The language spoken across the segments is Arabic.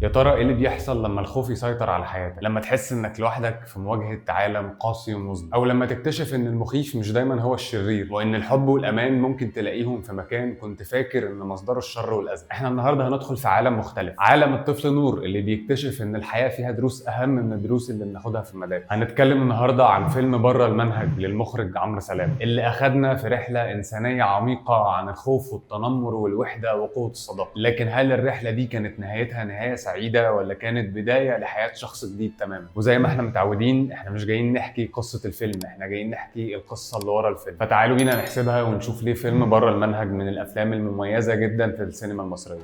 يا ترى ايه اللي بيحصل لما الخوف يسيطر على حياتك؟ لما تحس انك لوحدك في مواجهة عالم قاسي ومظلم، او لما تكتشف ان المخيف مش دايما هو الشرير، وان الحب والامان ممكن تلاقيهم في مكان كنت فاكر ان مصدره الشر والاذى. احنا النهارده هندخل في عالم مختلف، عالم الطفل نور اللي بيكتشف ان الحياة فيها دروس اهم من الدروس اللي بناخدها في المدارس. هنتكلم النهارده عن فيلم بره المنهج للمخرج عمرو سلامة، اللي اخدنا في رحلة انسانية عميقة عن الخوف والتنمر والوحدة وقوة الصداقة. لكن هل الرحلة دي كانت نهايتها نهاية سعيدة ولا كانت بداية لحياة شخص جديد تماما؟ وزي ما احنا متعودين، احنا مش جايين نحكي قصة الفيلم، احنا جايين نحكي القصة اللي ورا الفيلم. فتعالوا بينا نحسبها ونشوف ليه فيلم بره المنهج من الافلام المميزة جدا في السينما المصرية.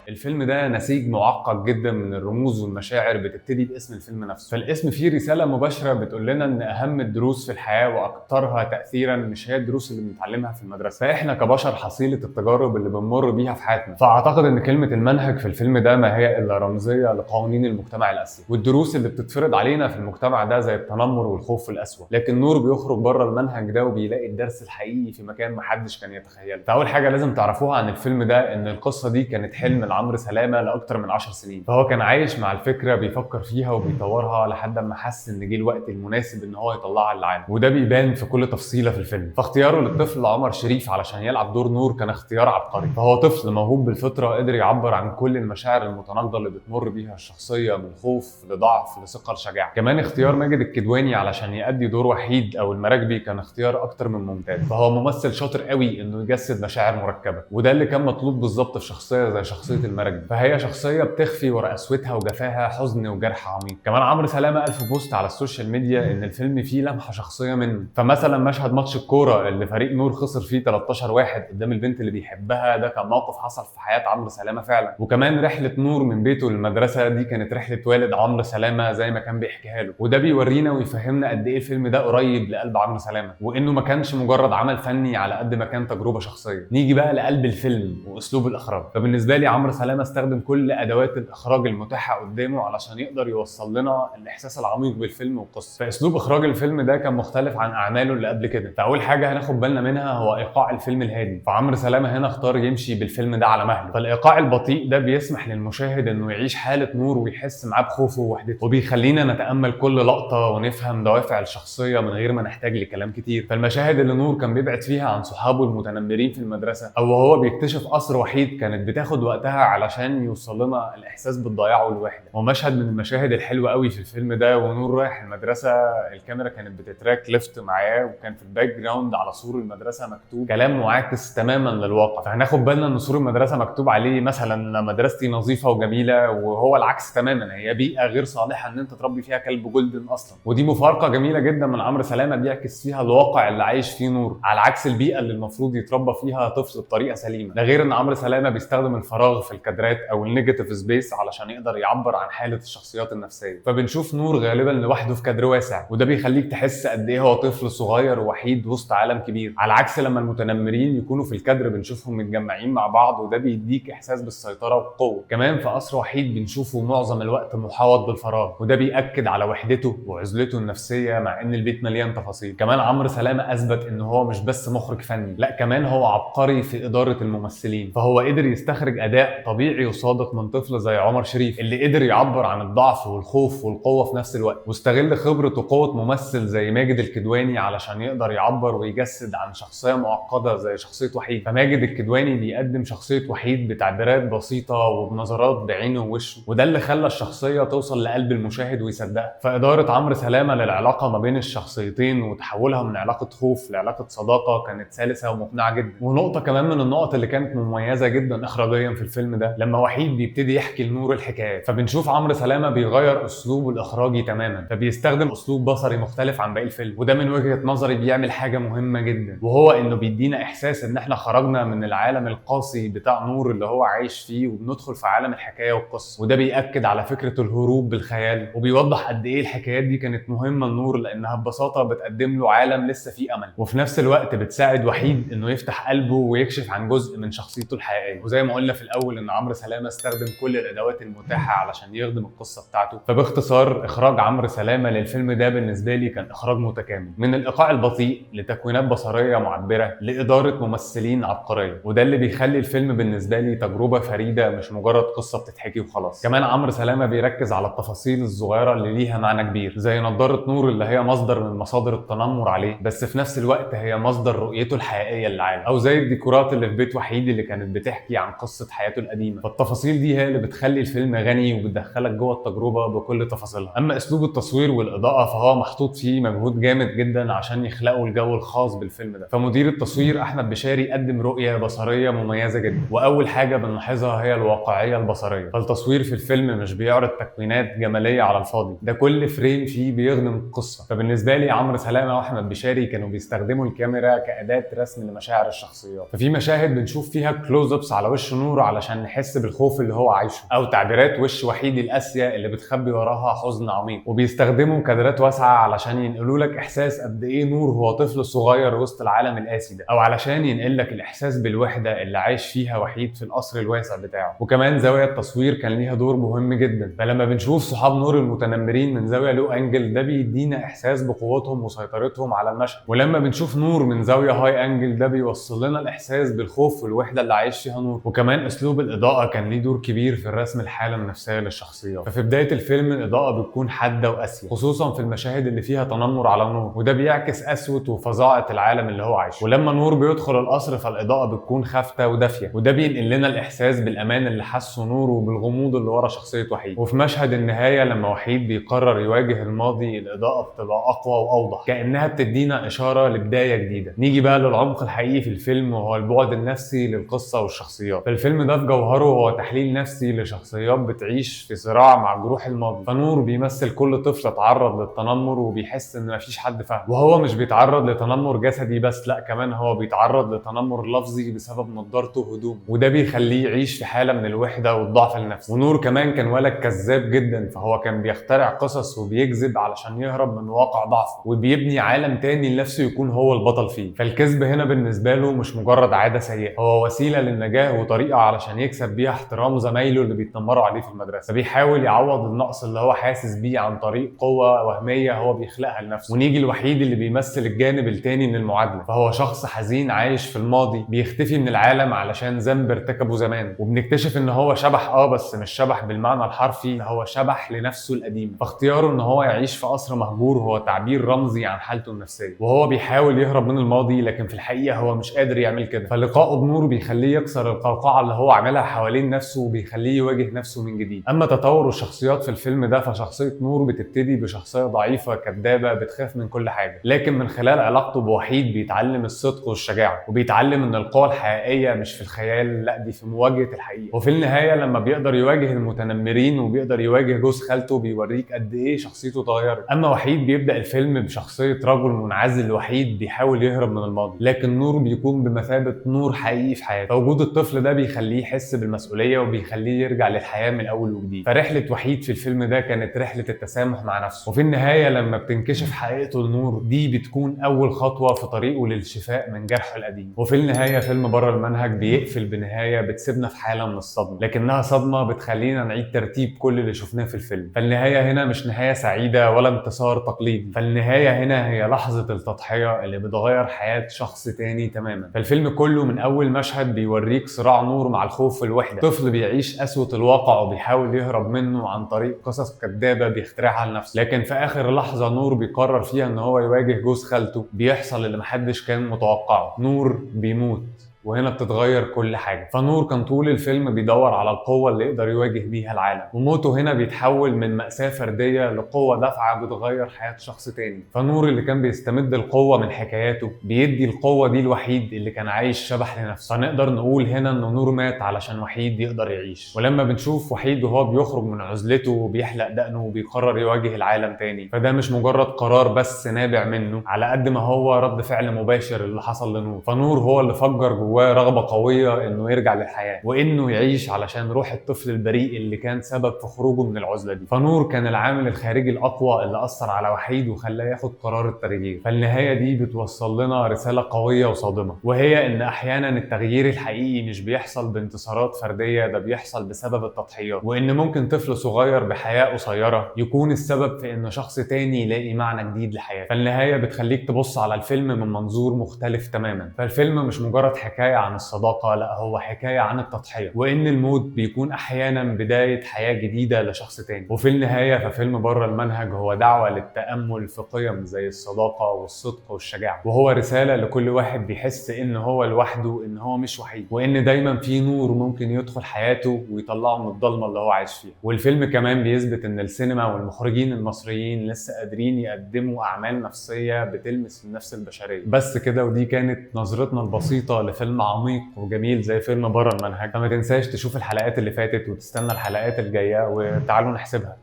الفيلم ده نسيج معقد جدا من الرموز والمشاعر بتبتدي باسم الفيلم نفسه. فالاسم فيه رسالة مباشرة بتقول لنا ان اهم الدروس في الحياة واكثرها تأثيرا مش هي الدروس اللي بنتعلمها في المدرسة، فاحنا كبشر حصيلة التجارب اللي بنمر بيها في حياتنا. فاعتقد ان كلمة المنهج في الفيلم ده ما هي الا رمزية لقوانين المجتمع الاسيوي والدروس اللي بتتفرض علينا في المجتمع ده زي التنمر والخوف والقسوة. لكن نور بيخرج بره المنهج ده وبيلاقي الدرس الحقيقي في مكان محدش كان يتخيله. فاول حاجة لازم تعرفوها عن الفيلم ده ان القصة دي كانت حلم عمرو سلامة لأكتر من 10 سنين، فهو كان عايش مع الفكرة بيفكر فيها وبيطورها لحد ما حس إن جه الوقت المناسب إن هو يطلعها للعالم، وده بيبان في كل تفصيلة في الفيلم. فاختياره للطفل عمر شريف علشان يلعب دور نور كان اختيار عبقري، فهو طفل موهوب بالفطرة قدر يعبر عن كل المشاعر المتناقضة اللي بتمر بيها الشخصية، من خوف لضعف لثقة لشجاعة. كمان اختيار ماجد الكدواني علشان يأدي دور وحيد أو المراكبي كان اختيار أكتر من ممتاز، فهو ممثل شاطر قوي إنه يجسد مشاعر مركبة، وده اللي كان مطلوب بالظبط في شخصية زي شخصية المراكبي. فهي شخصية بتخفي ورا قسوتها وجفاها حزن وجرح عميق. كمان عمرو سلامة قال في بوست على السوشيال ميديا ان الفيلم فيه لمحة شخصية منه، فمثلا مشهد ماتش الكورة اللي فريق نور خسر فيه 13 واحد قدام البنت اللي بيحبها، ده كان موقف حصل في حياة عمرو سلامة فعلا. وكمان رحلة نور من بيته للمدرسة دي كانت رحلة والد عمرو سلامة زي ما كان بيحكيها له، وده بيورينا ويفهمنا قد ايه الفيلم ده قريب لقلب عمرو سلامة، وانه ما كانش مجرد عمل فني على قد ما كان تجربة شخصية. نيجي بقى لقلب الفيلم واسلوب الاخراج. فبالنسبة لي عمرو سلامة استخدم كل ادوات الاخراج المتاحه قدامه علشان يقدر يوصل لنا الاحساس العميق بالفيلم والقصه. فاسلوب اخراج الفيلم ده كان مختلف عن اعماله اللي قبل كده. فاول حاجه هناخد بالنا منها هو ايقاع الفيلم الهادي، فعمرو سلامه هنا اختار يمشي بالفيلم ده على مهله. فالايقاع البطيء ده بيسمح للمشاهد انه يعيش حاله نور ويحس معاه بخوفه ووحدته، وبيخلينا نتامل كل لقطه ونفهم دوافع الشخصيه من غير ما نحتاج لكلام كتير. فالمشاهد اللي نور كان بيبعد فيها عن صحابه المتنمرين في المدرسه، او وهو بيكتشف قصر وحيد، كانت بتاخد وقتها علشان يوصل لنا الاحساس بالضياع والوحده. ومشهد من المشاهد الحلوه قوي في الفيلم ده ونور رايح المدرسه، الكاميرا كانت بتتراك ليفت معاه، وكان في الباك جراوند على سور المدرسه مكتوب كلام معاكس تماما للواقع. فهناخد بالنا ان سور المدرسه مكتوب عليه مثلا مدرستي نظيفه وجميله، وهو العكس تماما، هي بيئه غير صالحه ان انت تربي فيها كلب جولدن اصلا. ودي مفارقه جميله جدا من عمرو سلامه بيعكس فيها الواقع اللي عايش فيه نور، على عكس البيئه اللي المفروض يتربى فيها طفل بطريقه سليمه. ده غير ان عمرو سلامه بيستخدم الفراغ في الكادرات او النيجاتيف سبيس علشان يقدر يعبر عن حاله الشخصيات النفسيه. فبنشوف نور غالبا لوحده في كادر واسع، وده بيخليك تحس قد ايه هو طفل صغير ووحيد وسط عالم كبير، على عكس لما المتنمرين يكونوا في الكادر بنشوفهم متجمعين مع بعض، وده بيديك احساس بالسيطره والقوه. كمان في قصر وحيد بنشوفه معظم الوقت محاوط بالفراغ، وده بيأكد على وحدته وعزلته النفسيه مع ان البيت مليان تفاصيل. كمان عمرو سلامه اثبت ان هو مش بس مخرج فني، لا كمان هو عبقري في اداره الممثلين، فهو قدر يستخرج اداء طبيعي وصادق من طفل زي عمر شريف اللي قدر يعبر عن الضعف والخوف والقوه في نفس الوقت، واستغل خبره وقوه ممثل زي ماجد الكدواني علشان يقدر يعبر ويجسد عن شخصيه معقده زي شخصيه وحيد. فماجد الكدواني بيقدم شخصيه وحيد بتعبيرات بسيطه وبنظرات بعينه ووشه، وده اللي خلى الشخصيه توصل لقلب المشاهد ويصدقها. فاداره عمرو سلامه للعلاقه ما بين الشخصيتين وتحولها من علاقه خوف لعلاقه صداقه كانت سلسه ومقنعه جدا. ونقطه كمان من النقط اللي كانت مميزه جدا اخراجيا في الفيلم ده لما وحيد بيبتدي يحكي لنور الحكايه، فبنشوف عمرو سلامه بيغير اسلوبه الاخراجي تماما، فبيستخدم اسلوب بصري مختلف عن باقي الفيلم، وده من وجهه نظري بيعمل حاجه مهمه جدا، وهو انه بيدينا احساس ان احنا خرجنا من العالم القاسي بتاع نور اللي هو عايش فيه وبندخل في عالم الحكايه والقصه، وده بيأكد على فكره الهروب بالخيال، وبيوضح قد ايه الحكايات دي كانت مهمه لنور لانها ببساطه بتقدم له عالم لسه فيه امل، وفي نفس الوقت بتساعد وحيد انه يفتح قلبه ويكشف عن جزء من شخصيته الحقيقيه. وزي ما قلنا في الاول ان عمرو سلامه استخدم كل الادوات المتاحه علشان يخدم القصه بتاعته. فباختصار اخراج عمرو سلامه للفيلم ده بالنسبه لي كان اخراج متكامل، من الايقاع البطيء لتكوينات بصريه معبره لاداره ممثلين عبقريه، وده اللي بيخلي الفيلم بالنسبه لي تجربه فريده مش مجرد قصه بتتحكي وخلاص. كمان عمرو سلامه بيركز على التفاصيل الصغيره اللي ليها معنى كبير، زي نضاره نور اللي هي مصدر من مصادر التنمر عليه بس في نفس الوقت هي مصدر رؤيته الحقيقيه للعالم، او زي الديكورات اللي في بيت وحيد اللي كانت بتحكي عن قصه حياته القديمه. فالتفاصيل دي هي اللي بتخلي الفيلم غني وبتدخلك جوه التجربه بكل تفاصيلها. اما اسلوب التصوير والاضاءه فهو محطوط فيه مجهود جامد جدا عشان يخلقوا الجو الخاص بالفيلم ده. فمدير التصوير احمد بشاري قدم رؤيه بصريه مميزه جدا، واول حاجه بنلاحظها هي الواقعيه البصريه. فالتصوير في الفيلم مش بيعرض تكوينات جماليه على الفاضي، ده كل فريم فيه بيخدم القصه. فبالنسبه لي عمرو سلامه واحمد بشاري كانوا بيستخدموا الكاميرا كاداه رسم لمشاعر الشخصيات. ففي مشاهد بنشوف فيها كلوز ابس على وش نور علشان نحس بالخوف اللي هو عايشه، او تعبيرات وش وحيد القاسيه اللي بتخبي وراها حزن عميق. وبيستخدموا كادرات واسعه علشان ينقلوا لك احساس قد ايه نور هو طفل صغير وسط العالم القاسي ده، او علشان ينقل لك الاحساس بالوحده اللي عايش فيها وحيد في القصر الواسع بتاعه. وكمان زاويه التصوير كان ليها دور مهم جدا، فلما بنشوف صحاب نور المتنمرين من زاويه لو انجل ده بيدينا احساس بقوتهم وسيطرتهم على المشهد، ولما بنشوف نور من زاويه هاي انجل ده بيوصل لنا الاحساس بالخوف والوحده اللي عايش فيها نور. وكمان اسلوب الاضاءه كان ليه دور كبير في الرسم الحاله النفسيه للشخصيات. ففي بدايه الفيلم الاضاءه بتكون حاده وقاسيه، خصوصا في المشاهد اللي فيها تنمر على نور، وده بيعكس قسوه وفظاعه العالم اللي هو عايشه. ولما نور بيدخل القصر فالاضاءه بتكون خافته ودافيه، وده بينقل لنا الاحساس بالامان اللي حسه نور وبالغموض اللي ورا شخصيه وحيد. وفي مشهد النهايه لما وحيد بيقرر يواجه الماضي الاضاءه بتبقى اقوى واوضح، كانها بتدينا اشاره لبدايه جديده. نيجي بقى للعمق الحقيقي في الفيلم وهو البعد النفسي للقصه والشخصيات. فالفيلم ده في جوهره هو تحليل نفسي لشخصيات بتعيش في صراع مع جروح الماضي. فنور بيمثل كل طفل اتعرض للتنمر وبيحس ان مفيش حد فاهمه، وهو مش بيتعرض لتنمر جسدي بس، لا كمان هو بيتعرض لتنمر لفظي بسبب نضارته وهدومه، وده بيخليه يعيش في حاله من الوحده والضعف النفسي. ونور كمان كان ولد كذاب جدا، فهو كان بيخترع قصص وبيكذب علشان يهرب من واقع ضعفه، وبيبني عالم تاني لنفسه يكون هو البطل فيه. فالكذب هنا بالنسبه له مش مجرد عاده سيئه، هو وسيله للنجاه وطريقه علشان يكسب بيها احترام زمايله اللي بيتنمروا عليه في المدرسه. فبيحاول يعوض النقص اللي هو حاسس بيه عن طريق قوه وهميه هو بيخلقها لنفسه. ونيجي الوحيد اللي بيمثل الجانب التاني من المعادله، فهو شخص حزين عايش في الماضي بيختفي من العالم علشان ذنب ارتكبه زمان، وبنكتشف ان هو شبح بس مش شبح بالمعنى الحرفي، هو شبح لنفسه القديم. فاختياره ان هو يعيش في قصر مهجور هو تعبير رمزي عن حالته النفسيه، وهو بيحاول يهرب من الماضي لكن في الحقيقه هو مش قادر يعمل كده. فلقائه بنور بيخليه يكسر القوقعه اللي هو عاملها حوالين نفسه وبيخليه يواجه نفسه من جديد. اما تطور الشخصيات في الفيلم ده فشخصيه نور بتبتدي بشخصيه ضعيفه كدابه بتخاف من كل حاجه، لكن من خلال علاقته بوحيد بيتعلم الصدق والشجاعه، وبيتعلم ان القوه الحقيقيه مش في الخيال، لا دي في مواجهه الحقيقه. وفي النهايه لما بيقدر يواجه المتنمرين وبيقدر يواجه جوز خالته بيوريك قد ايه شخصيته اتغيرت. اما وحيد بيبدا الفيلم بشخصيه رجل منعزل وحيد بيحاول يهرب من الماضي، لكن نور بيكون بمثابه نور حقيقي في حياته. فوجود الطفل ده بيخليه يحس بالمسؤوليه وبيخليه يرجع للحياه من اول وجديد. فرحله وحيد في الفيلم ده كانت رحله التسامح مع نفسه، وفي النهايه لما بتنكشف حقيقته لنور دي بتكون اول خطوه في طريقه للشفاء من جرحه القديم. وفي النهايه فيلم بره المنهج بيقفل بنهايه بتسيبنا في حاله من الصدمه، لكنها صدمه بتخلينا نعيد ترتيب كل اللي شفناه في الفيلم. فالنهايه هنا مش نهايه سعيده ولا انتصار تقليدي، فالنهايه هنا هي لحظه التضحيه اللي بتغير حياه شخص تاني تماما. فالفيلم كله من اول مشهد بيوريك صراع نور مع الخوف والوحده، طفل بيعيش قسوه الواقع وبيحاول يهرب منه عن طريق قصص كدابه بيخترعها لنفسه، لكن في اخر لحظه نور بيقرر فيها ان هو يواجه جوز خالته. بيحصل اللي محدش كان متوقعه، نور بيموت، وهنا بتتغير كل حاجه. فنور كان طول الفيلم بيدور على القوه اللي يقدر يواجه بيها العالم، وموته هنا بيتحول من مأساة فرديه لقوه دافعه بتغير حياه شخص تاني. فنور اللي كان بيستمد القوه من حكاياته بيدي القوه دي الوحيد اللي كان عايش شبح لنفسه. فنقدر نقول هنا ان نور مات علشان وحيد يقدر يعيش. ولما بنشوف وحيد وهو بيخرج من عزلته وبيحلق دقنه وبيقرر يواجه العالم تاني، فده مش مجرد قرار بس نابع منه على قد ما هو رد فعل مباشر اللي حصل لنور. فنور هو اللي فجر جواه جواه رغبة قوية انه يرجع للحياة وانه يعيش علشان روح الطفل البريء اللي كان سبب في خروجه من العزلة دي. فنور كان العامل الخارجي الأقوى اللي أثر على وحيد وخلاه ياخد قرار التغيير. فالنهاية دي بتوصل لنا رسالة قوية وصادمة، وهي إن أحيانا التغيير الحقيقي مش بيحصل بانتصارات فردية، ده بيحصل بسبب التضحيات، وإن ممكن طفل صغير بحياة قصيرة يكون السبب في إن شخص تاني يلاقي معنى جديد لحياته. فالنهاية بتخليك تبص على الفيلم من منظور مختلف تماما. فالفيلم مش مجرد حكاية عن الصداقة، لا هو حكاية عن التضحية، وإن الموت بيكون أحيانا بداية حياة جديدة لشخص تاني. وفي النهاية ففيلم بره المنهج هو دعوة للتأمل في قيم زي الصداقة والصدق والشجاعة، وهو رسالة لكل واحد بيحس إن هو لوحده، إن هو مش وحيد، وإن دايما في نور ممكن يدخل حياته ويطلعه من الضلمة اللي هو عايش فيها. والفيلم كمان بيثبت إن السينما والمخرجين المصريين لسه قادرين يقدموا أعمال نفسية بتلمس النفس البشرية. بس كده، ودي كانت نظرتنا البسيطة لفيلم عميق وجميل زي فيلم بره المنهج. فما تنساش تشوف الحلقات اللي فاتت وتستنى الحلقات الجاية، وتعالوا نحسبها.